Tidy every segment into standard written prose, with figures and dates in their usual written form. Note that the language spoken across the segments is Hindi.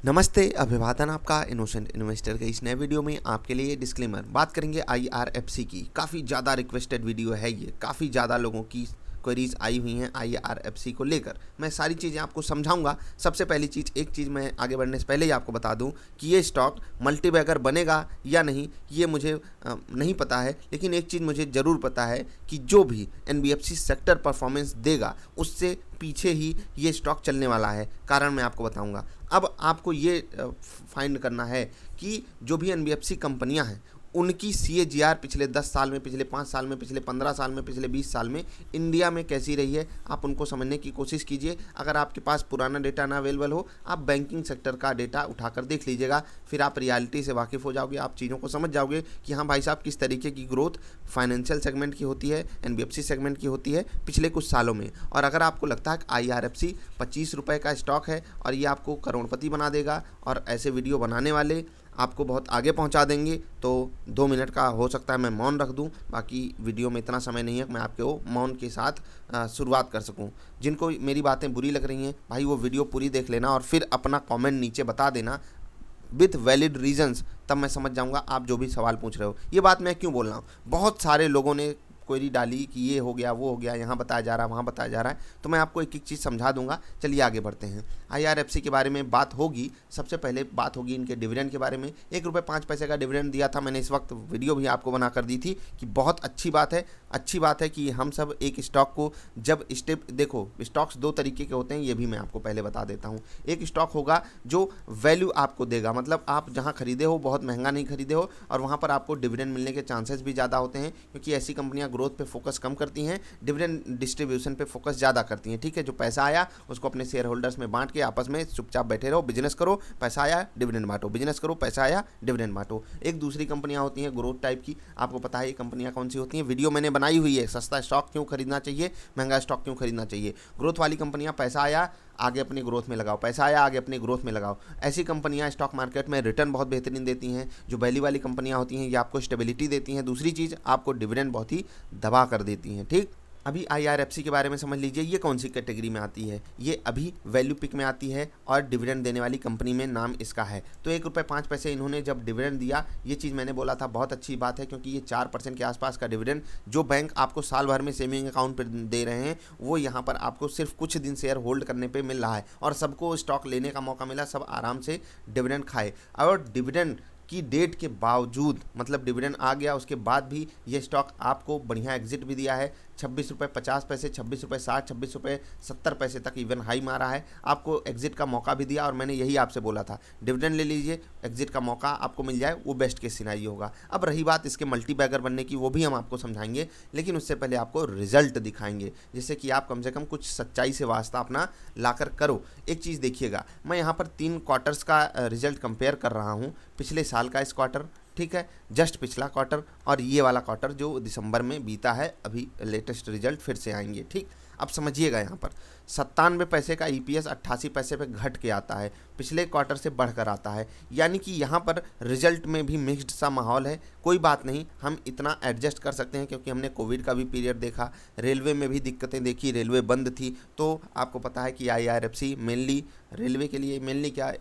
नमस्ते, अभिवादन आपका इनोसेंट इन्वेस्टर के इस नए वीडियो में आपके लिए डिस्क्लेमर। बात करेंगे आईआरएफसी की। काफ़ी ज़्यादा रिक्वेस्टेड वीडियो है ये, काफ़ी ज़्यादा लोगों की क्वेरीज आई हुई हैं आईआरएफसी को लेकर। मैं सारी चीज़ें आपको समझाऊंगा। सबसे पहली चीज़, एक चीज़ मैं आगे बढ़ने से पहले ही आपको बता दूं कि ये स्टॉक मल्टीबैगर बनेगा या नहीं, ये मुझे नहीं पता है। लेकिन एक चीज़ मुझे ज़रूर पता है कि जो भी एनबीएफसी सेक्टर परफॉर्मेंस देगा उससे पीछे ही ये स्टॉक चलने वाला है। कारण मैं आपको बताऊंगा। अब आपको ये फाइंड करना है कि जो भी एनबीएफसी कंपनियां हैं उनकी सीएजीआर पिछले 10 साल में, पिछले 5 साल में, पिछले 15 साल में, पिछले 20 साल में इंडिया में कैसी रही है, आप उनको समझने की कोशिश कीजिए। अगर आपके पास पुराना डेटा ना अवेलेबल हो, आप बैंकिंग सेक्टर का डेटा उठाकर देख लीजिएगा। फिर आप रियलिटी से वाकिफ़ हो जाओगे, आप चीज़ों को समझ जाओगे कि हाँ भाई साहब, किस तरीके की ग्रोथ फाइनेंशियल सेगमेंट की होती है, एनबीएफसी सेगमेंट की होती है पिछले कुछ सालों में। और अगर आपको लगता है कि आईआरएफसी 25 रुपये का स्टॉक है और ये आपको करोड़पति बना देगा और ऐसे वीडियो बनाने वाले आपको बहुत आगे पहुंचा देंगे, तो 2 मिनट का हो सकता है मैं मौन रख दूं। बाकी वीडियो में इतना समय नहीं है कि मैं आपको मौन के साथ शुरुआत कर सकूं। जिनको मेरी बातें बुरी लग रही हैं भाई, वो वीडियो पूरी देख लेना और फिर अपना कमेंट नीचे बता देना विथ वैलिड रीजंस। तब मैं समझ जाऊंगा आप जो भी सवाल पूछ रहे हो। ये बात मैं क्यों बोल रहा हूँ, बहुत सारे लोगों ने क्वेरी डाली कि ये हो गया, वो हो गया, यहाँ बताया जा रहा है, वहाँ बताया जा रहा है। तो मैं आपको एक एक चीज़ समझा दूंगा। चलिए आगे बढ़ते हैं। आईआरएफसी के बारे में बात होगी। सबसे पहले बात होगी इनके डिविडेंड के बारे में। 1 रुपये 5 पैसे का डिविडेंड दिया था मैंने, इस वक्त वीडियो भी आपको बना कर दी थी कि बहुत अच्छी बात है। अच्छी बात है कि हम सब एक स्टॉक को जब स्टेप, देखो स्टॉक्स 2 तरीके के होते हैं, ये भी मैं आपको पहले बता देता हूँ। एक स्टॉक होगा जो वैल्यू आपको देगा, मतलब आप जहाँ खरीदे हो बहुत महंगा नहीं खरीदे हो और वहाँ पर आपको डिविडेंड मिलने के चांसेस भी ज़्यादा होते हैं, क्योंकि ऐसी कंपनियां ग्रोथ पे फोकस कम करती हैं, डिविडेंड डिस्ट्रीब्यूशन पे फोकस ज़्यादा करती हैं। ठीक है, जो पैसा आया उसको अपने शेयर होल्डर्स में बांट के आपस में चुपचाप बैठे रहो, बिजनेस करो, पैसा आया डिविडेंड बांटो, बिजनेस करो, पैसा आया डिविडेंड बांटो। एक दूसरी कंपनियां होती हैं ग्रोथ टाइप की। आपको पता है ये कंपनियां कौन सी होती हैं, वीडियो मैंने बनाई हुई है, सस्ता स्टॉक क्यों खरीदना चाहिए, महंगा स्टॉक क्यों खरीदना चाहिए। ग्रोथ वाली कंपनियां, पैसा आया आगे अपनी ग्रोथ में लगाओ, पैसा आया आगे अपनी ग्रोथ में लगाओ। ऐसी कंपनियां स्टॉक मार्केट में रिटर्न बहुत बेहतरीन देती हैं। जो वैल्यू वाली कंपनियां होती हैं ये आपको स्टेबिलिटी देती हैं। दूसरी चीज़, आपको डिविडेंड बहुत ही दबा कर देती हैं। ठीक, अभी आईआरएफसी के बारे में समझ लीजिए, ये कौन सी कैटेगरी में आती है। ये अभी वैल्यू पिक में आती है और डिविडेंड देने वाली कंपनी में नाम इसका है। तो 1 रुपये 5 पैसे इन्होंने जब डिविडेंड दिया, ये चीज़ मैंने बोला था बहुत अच्छी बात है, क्योंकि ये 4% के आसपास का डिविडेंड जो बैंक आपको साल भर में सेविंग अकाउंट पर दे रहे हैं, वो यहाँ पर आपको सिर्फ कुछ दिन शेयर होल्ड करने पर मिल रहा है और सबको स्टॉक लेने का मौका मिला। सब आराम से डिविडेंड खाए और डिविडेंड की डेट के बावजूद, मतलब डिविडेंड आ गया उसके बाद भी ये स्टॉक आपको बढ़िया एग्जिट भी दिया है। 26 रुपये 50 पैसे, 26 रुपये 60, 26 रुपये 70 पैसे तक इवन हाई मारा है। आपको एग्जिट का मौका भी दिया और मैंने यही आपसे बोला था, डिविडेंड ले लीजिए, एग्जिट का मौका आपको मिल जाए, वो बेस्ट केस सिनेरियो होगा। अब रही बात इसके मल्टी बैगर बनने की, वो भी हम आपको समझाएंगे, लेकिन उससे पहले आपको रिजल्ट दिखाएंगे, जिससे कि आप कम से कम कुछ सच्चाई से वास्ता अपना लाकर करो। एक चीज़ देखिएगा, मैं यहाँ पर 3 क्वार्टर्स का रिजल्ट कंपेयर कर रहा हूँ। पिछले साल का इस क्वार्टर, ठीक है, जस्ट पिछला क्वार्टर और ये वाला क्वार्टर जो दिसंबर में बीता है, अभी लेटेस्ट रिजल्ट फिर से आएंगे। ठीक, अब समझिएगा, यहाँ पर 97 पैसे का ईपीएस 88 पैसे पे घट के आता है, पिछले क्वार्टर से बढ़कर आता है। यानी कि यहाँ पर रिजल्ट में भी मिक्स्ड सा माहौल है। कोई बात नहीं, हम इतना एडजस्ट कर सकते हैं, क्योंकि हमने कोविड का भी पीरियड देखा, रेलवे में भी दिक्कतें देखी, रेलवे बंद थी। तो आपको पता है कि आईआरएफसी मेनली रेलवे के लिए, मेनली क्या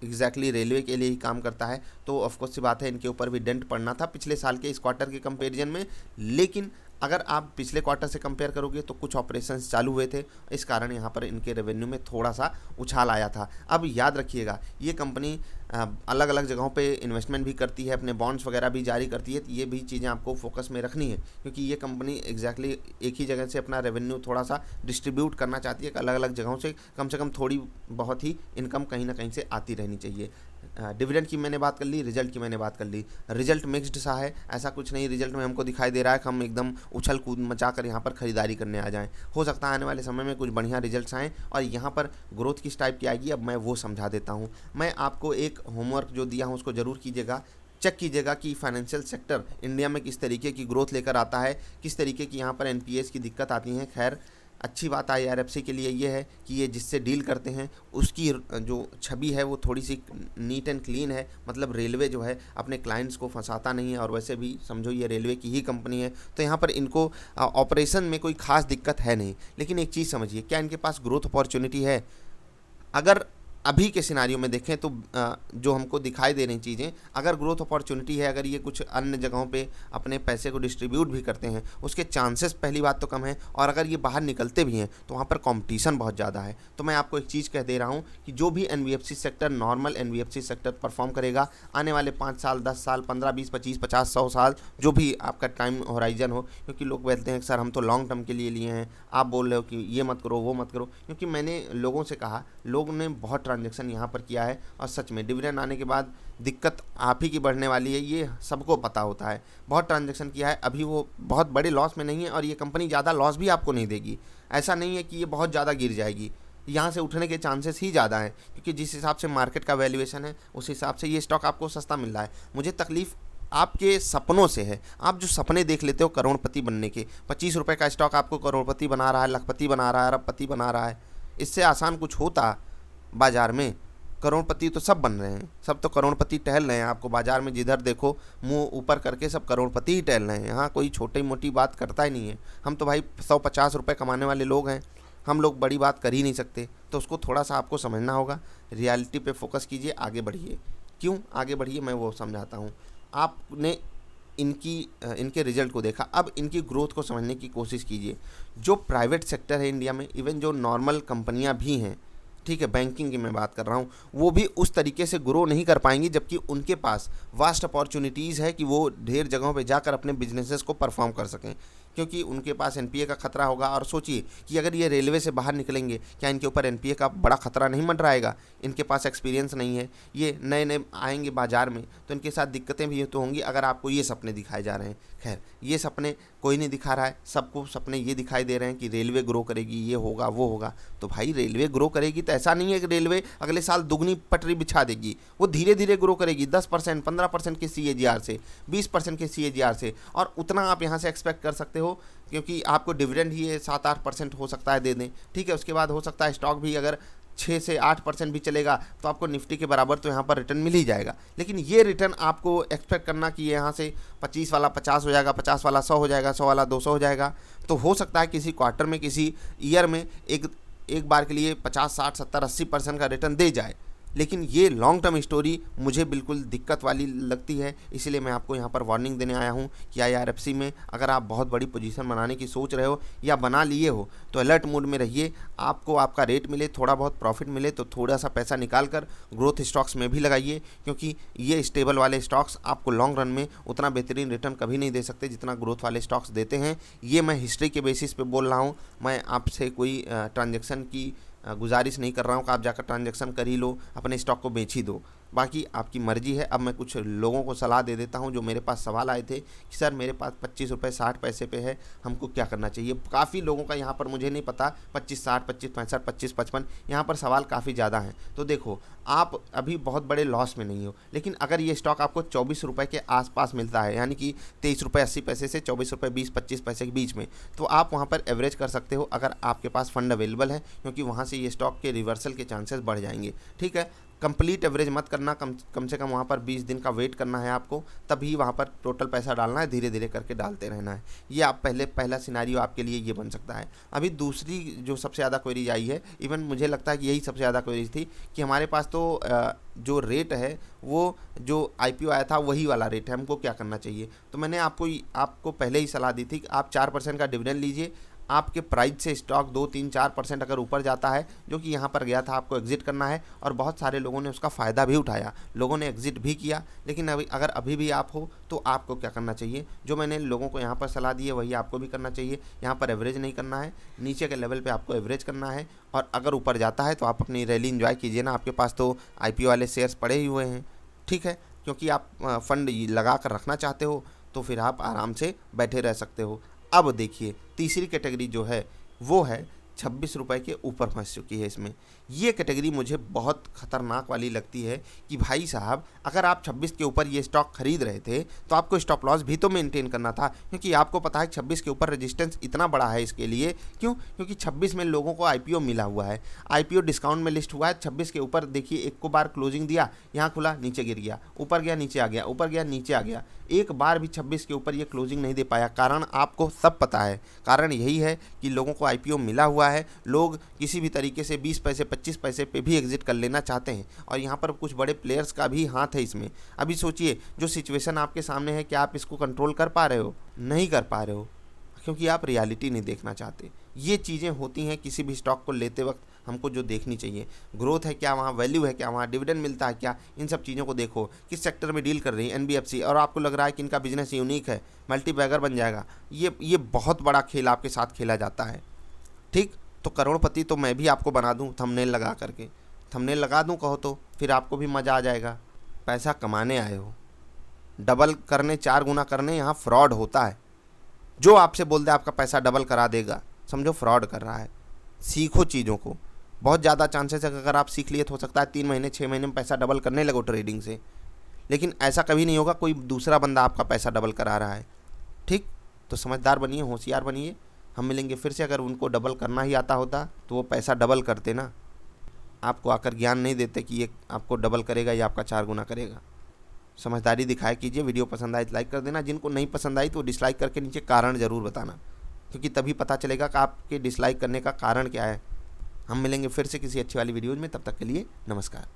एग्जैक्टली रेलवे के लिए ही काम करता है। तो ऑफकोर्स सी बात है, इनके ऊपर भी डेंट पड़ना था पिछले साल के इस क्वार्टर के कंपेरिजन में। लेकिन अगर आप पिछले क्वार्टर से कंपेयर करोगे तो कुछ ऑपरेशंस चालू हुए थे, इस कारण यहाँ पर इनके रेवेन्यू में थोड़ा सा उछाल आया था। अब याद रखिएगा, ये कंपनी अलग अलग जगहों पे इन्वेस्टमेंट भी करती है, अपने बॉन्ड्स वगैरह भी जारी करती है। तो ये भी चीज़ें आपको फोकस में रखनी है, क्योंकि ये कंपनी एग्जैक्टली एक ही जगह से अपना रेवेन्यू थोड़ा सा डिस्ट्रीब्यूट करना चाहती है, अलग अलग जगहों से कम थोड़ी बहुत ही इनकम कहीं ना कहीं से आती रहनी चाहिए। डिविडेंड की मैंने बात कर ली, रिजल्ट की मैंने बात कर ली। रिजल्ट मिक्स्ड सा है, ऐसा कुछ नहीं रिजल्ट में हमको दिखाई दे रहा है कि हम एकदम उछल कूद मचा कर यहाँ पर खरीदारी करने आ जाएं। हो सकता है आने वाले समय में कुछ बढ़िया रिजल्ट्स आएँ और यहाँ पर ग्रोथ किस टाइप की आएगी, अब मैं वो समझा देता हूँ। मैं आपको एक होमवर्क जो दिया हूँ उसको ज़रूर कीजिएगा, चेक कीजिएगा कि फाइनेंशियल सेक्टर इंडिया में किस तरीके की ग्रोथ लेकर आता है, किस तरीके की यहाँ पर एनपीएस की दिक्कत आती है। खैर, अच्छी बात आईआरएफसी के लिए ये है कि ये जिससे डील करते हैं उसकी जो छवि है वो थोड़ी सी नीट एंड क्लीन है। मतलब रेलवे जो है अपने क्लाइंट्स को फंसाता नहीं है, और वैसे भी समझो ये रेलवे की ही कंपनी है, तो यहाँ पर इनको ऑपरेशन में कोई खास दिक्कत है नहीं। लेकिन एक चीज़ समझिए, क्या इनके पास ग्रोथ अपॉर्चुनिटी है? अगर अभी के सिनारियो में देखें तो जो हमको दिखाई दे रही चीज़ें, अगर ग्रोथ अपॉर्चुनिटी है, अगर ये कुछ अन्य जगहों पे अपने पैसे को डिस्ट्रीब्यूट भी करते हैं, उसके चांसेस पहली बात तो कम है, और अगर ये बाहर निकलते भी हैं तो वहाँ पर कंपटीशन बहुत ज़्यादा है। तो मैं आपको एक चीज़ कह दे रहा हूँ कि जो भी NBFC sector, normal NBFC sector perform करेगा आने वाले 5 साल, 10 साल, 15, 20, 25, 50, 100 साल, जो भी आपका टाइम होराइजन हो, क्योंकि लोग बोलते हैं सर हम तो लॉन्ग टर्म के लिए लिए हैं, आप बोल रहे हो कि ये मत करो वो मत करो, क्योंकि मैंने लोगों से कहा, लोग ने बहुत ट्रांजैक्शन यहाँ पर किया है, और सच में डिविडेंड आने के बाद दिक्कत आप ही की बढ़ने वाली है, ये सबको पता होता है। बहुत ट्रांजैक्शन किया है, अभी वो बहुत बड़े लॉस में नहीं है, और ये कंपनी ज़्यादा लॉस भी आपको नहीं देगी। ऐसा नहीं है कि ये बहुत ज़्यादा गिर जाएगी, यहाँ से उठने के चांसेस ही ज़्यादा हैं, क्योंकि जिस हिसाब से मार्केट का वैल्यूएशन है उस हिसाब से ये स्टॉक आपको सस्ता मिल रहा है। मुझे तकलीफ़ आपके सपनों से है। आप जो सपने देख लेते हो करोड़पति बनने के, 25 रुपये का स्टॉक आपको करोड़पति बना रहा है, लखपति बना रहा है, अरबपति बना रहा है। इससे आसान कुछ होता बाज़ार में? करोड़पति तो सब बन रहे हैं, सब तो करोड़पति टहल रहे हैं। आपको बाज़ार में जिधर देखो मुंह ऊपर करके सब करोड़पति ही टहल रहे हैं। यहाँ कोई छोटी मोटी बात करता ही नहीं है। हम तो भाई 150 रुपये कमाने वाले लोग हैं, हम लोग बड़ी बात कर ही नहीं सकते। तो उसको थोड़ा सा आपको समझना होगा, रियलिटी पे फोकस कीजिए, आगे बढ़िए। क्यों आगे बढ़िए मैं वो समझाता हूँ। आपने इनके रिजल्ट को देखा, अब इनकी ग्रोथ को समझने की कोशिश कीजिए। जो प्राइवेट सेक्टर है इंडिया में, इवन जो नॉर्मल कंपनियां भी हैं, ठीक है, बैंकिंग की मैं बात कर रहा हूँ, वो भी उस तरीके से ग्रो नहीं कर पाएंगी, जबकि उनके पास वास्ट अपॉर्चुनिटीज़ है कि वो ढेर जगहों पे जाकर अपने बिजनेसेस को परफॉर्म कर सकें, क्योंकि उनके पास एनपीए का खतरा होगा। और सोचिए कि अगर ये रेलवे से बाहर निकलेंगे, क्या इनके ऊपर एनपीए का बड़ा खतरा नहीं मंडराएगा? इनके पास एक्सपीरियंस नहीं है, ये नए नए आएंगे बाज़ार में, तो इनके साथ दिक्कतें भी तो होंगी। अगर आपको ये सपने दिखाए जा रहे हैं, खैर ये सपने कोई नहीं दिखा रहा है, सबको सपने ये दिखाई दे रहे हैं कि रेलवे ग्रो करेगी, ये होगा वो होगा। तो भाई रेलवे ग्रो करेगी तो ऐसा नहीं है कि रेलवे अगले साल दुगनी पटरी बिछा देगी, वो धीरे धीरे ग्रो करेगी 10%, 15% के सीएजीआर से, 20% के सीएजीआर से, और उतना आप यहाँ से एक्सपेक्ट कर सकते हो, क्योंकि आपको डिविडेंड ही 7-8% हो सकता है दे दें, ठीक है। उसके बाद हो सकता है स्टॉक भी अगर 6 से 8% भी चलेगा तो आपको निफ्टी के बराबर तो यहाँ पर रिटर्न मिल ही जाएगा। लेकिन ये रिटर्न आपको एक्सपेक्ट करना कि यहाँ से 25 वाला 50 हो जाएगा, 50 वाला 100 हो जाएगा, 100 वाला 200 हो जाएगा, तो हो सकता है किसी क्वार्टर में, किसी ईयर में एक बार के लिए 50, 60, 70, 80% का रिटर्न दे जाए। लेकिन ये लॉन्ग टर्म स्टोरी मुझे बिल्कुल दिक्कत वाली लगती है। इसीलिए मैं आपको यहाँ पर वार्निंग देने आया हूँ कि आईआरएफसी में अगर आप बहुत बड़ी पोजीशन बनाने की सोच रहे हो या बना लिए हो तो अलर्ट मोड में रहिए। आपको आपका रेट मिले, थोड़ा बहुत प्रॉफिट मिले तो थोड़ा सा पैसा निकाल कर ग्रोथ स्टॉक्स में भी लगाइए, क्योंकि ये स्टेबल वाले स्टॉक्स आपको लॉन्ग रन में उतना बेहतरीन रिटर्न कभी नहीं दे सकते जितना ग्रोथ वाले स्टॉक्स देते हैं। ये मैं हिस्ट्री के बेसिस पे बोल रहा हूँ। मैं आपसे कोई ट्रांजेक्शन की गुजारिश नहीं कर रहा हूँ कि आप जाकर ट्रांजैक्शन कर ही लो, अपने स्टॉक को बेच ही दो, बाकी आपकी मर्जी है। अब मैं कुछ लोगों को सलाह दे देता हूँ जो मेरे पास सवाल आए थे कि सर मेरे पास 25 रुपये 60 पैसे पे है, हमको क्या करना चाहिए। काफ़ी लोगों का यहाँ पर मुझे नहीं पता 25, 60, 25, 65, 25, 55, यहाँ पर सवाल काफ़ी ज़्यादा हैं। तो देखो आप अभी बहुत बड़े लॉस में नहीं हो, लेकिन अगर ये स्टॉक आपको 24 रुपये के आसपास मिलता है, यानी कि 23 रुपये 80 पैसे से 24 रुपये 20-25 पैसे के बीच में, तो आप वहाँ पर एवरेज कर सकते हो अगर आपके पास फंड अवेलेबल है, क्योंकि वहाँ से ये स्टॉक के रिवर्सल के चांसेस बढ़ जाएंगे, ठीक है। कंप्लीट एवरेज मत करना, कम से कम वहाँ पर 20 दिन का वेट करना है आपको, तभी वहाँ पर टोटल पैसा डालना है, धीरे धीरे करके डालते रहना है। ये आप पहला सिनारियो आपके लिए ये बन सकता है। अभी दूसरी जो सबसे ज़्यादा क्वेरीज आई है, इवन मुझे लगता है कि यही सबसे ज़्यादा क्वेरीज थी कि हमारे पास तो जो रेट है वो जो आईपीओ आया था वही वाला रेट है, हमको क्या करना चाहिए। तो मैंने आपको पहले ही सलाह दी थी कि आप 4% का डिविडेंड लीजिए। आपके प्राइस से स्टॉक 2, 3, 4% अगर ऊपर जाता है, जो कि यहाँ पर गया था, आपको एग्जिट करना है। और बहुत सारे लोगों ने उसका फ़ायदा भी उठाया, लोगों ने एग्जिट भी किया। लेकिन अभी भी आप हो तो आपको क्या करना चाहिए, जो मैंने लोगों को यहाँ पर सलाह दी है वही आपको भी करना चाहिए। यहाँ पर एवरेज नहीं करना है, नीचे के लेवल पे आपको एवरेज करना है, और अगर ऊपर जाता है तो आप अपनी रैली एंजॉय कीजिए ना। आपके पास तो आईपीओ वाले शेयर्स पड़े ही हुए हैं, ठीक है, क्योंकि आप फंड लगा कर रखना चाहते हो, तो फिर आप आराम से बैठे रह सकते हो। अब देखिए तीसरी कैटेगरी जो है वो है 26 रुपये के ऊपर फंस चुकी है। इसमें ये कैटेगरी मुझे बहुत ख़तरनाक वाली लगती है कि भाई साहब अगर आप 26 के ऊपर ये स्टॉक खरीद रहे थे तो आपको स्टॉप लॉस भी तो मेंटेन करना था, क्योंकि आपको पता है 26 के ऊपर रेजिस्टेंस इतना बड़ा है इसके लिए। क्यों? क्योंकि 26 में लोगों को आईपीओ मिला हुआ है, आईपीओ डिस्काउंट में लिस्ट हुआ है। 26 के ऊपर देखिए, एक को बार क्लोजिंग दिया, यहाँ खुला नीचे गिर गया, ऊपर गया नीचे आ गया, ऊपर गया नीचे आ गया, एक बार भी 26 के ऊपर ये क्लोजिंग नहीं दे पाया। कारण आपको सब पता है, कारण यही है कि लोगों को आईपीओ मिला हुआ है। लोग किसी भी तरीके से 20 पैसे 25 पैसे पे भी एग्जिट कर लेना चाहते हैं। और यहाँ पर कुछ बड़े प्लेयर्स का भी हाथ है इसमें। अभी सोचिए, जो सिचुएशन आपके सामने है, क्या आप इसको कंट्रोल कर पा रहे हो? नहीं कर पा रहे हो, क्योंकि आप रियलिटी नहीं देखना चाहते। ये चीज़ें होती हैं किसी भी स्टॉक को लेते वक्त हमको जो देखनी चाहिए। ग्रोथ है क्या, वहाँ वैल्यू है क्या, वहाँ डिविडेंड मिलता है क्या, इन सब चीज़ों को देखो। किस सेक्टर में डील कर रही है एनबीएफसी, और आपको लग रहा है कि इनका बिजनेस यूनिक है, मल्टी बैगर बन जाएगा, ये बहुत बड़ा खेल आपके साथ खेला जाता है। ठीक, तो करोड़पति तो मैं भी आपको बना दूँ थंबनेल लगा करके, थंबनेल लगा दूँ कहो तो, फिर आपको भी मज़ा आ जाएगा। पैसा कमाने आए हो, डबल करने, 4 गुना करने, यहाँ फ्रॉड होता है। जो आपसे बोल दे आपका पैसा डबल करा देगा, समझो फ्रॉड कर रहा है। सीखो चीज़ों को, बहुत ज़्यादा चांसेस है कि अगर आप सीख लिए तो हो सकता है 3 महीने 6 महीने में पैसा डबल करने लगो ट्रेडिंग से। लेकिन ऐसा कभी नहीं होगा कोई दूसरा बंदा आपका पैसा डबल करा रहा है। ठीक, तो समझदार बनिए, होशियार बनिए। हम मिलेंगे फिर से। अगर उनको डबल करना ही आता होता तो वो पैसा डबल करते ना, आपको आकर ज्ञान नहीं देते कि ये आपको डबल करेगा या आपका 4 गुना करेगा। समझदारी दिखाया कीजिए। वीडियो पसंद आए तो लाइक कर देना, जिनको नहीं पसंद आई तो डिसलाइक करके नीचे कारण ज़रूर बताना, क्योंकि तभी पता चलेगा कि आपके डिसलाइक करने का कारण क्या है। हम मिलेंगे फिर से किसी अच्छी वाली वीडियो में, तब तक के लिए नमस्कार।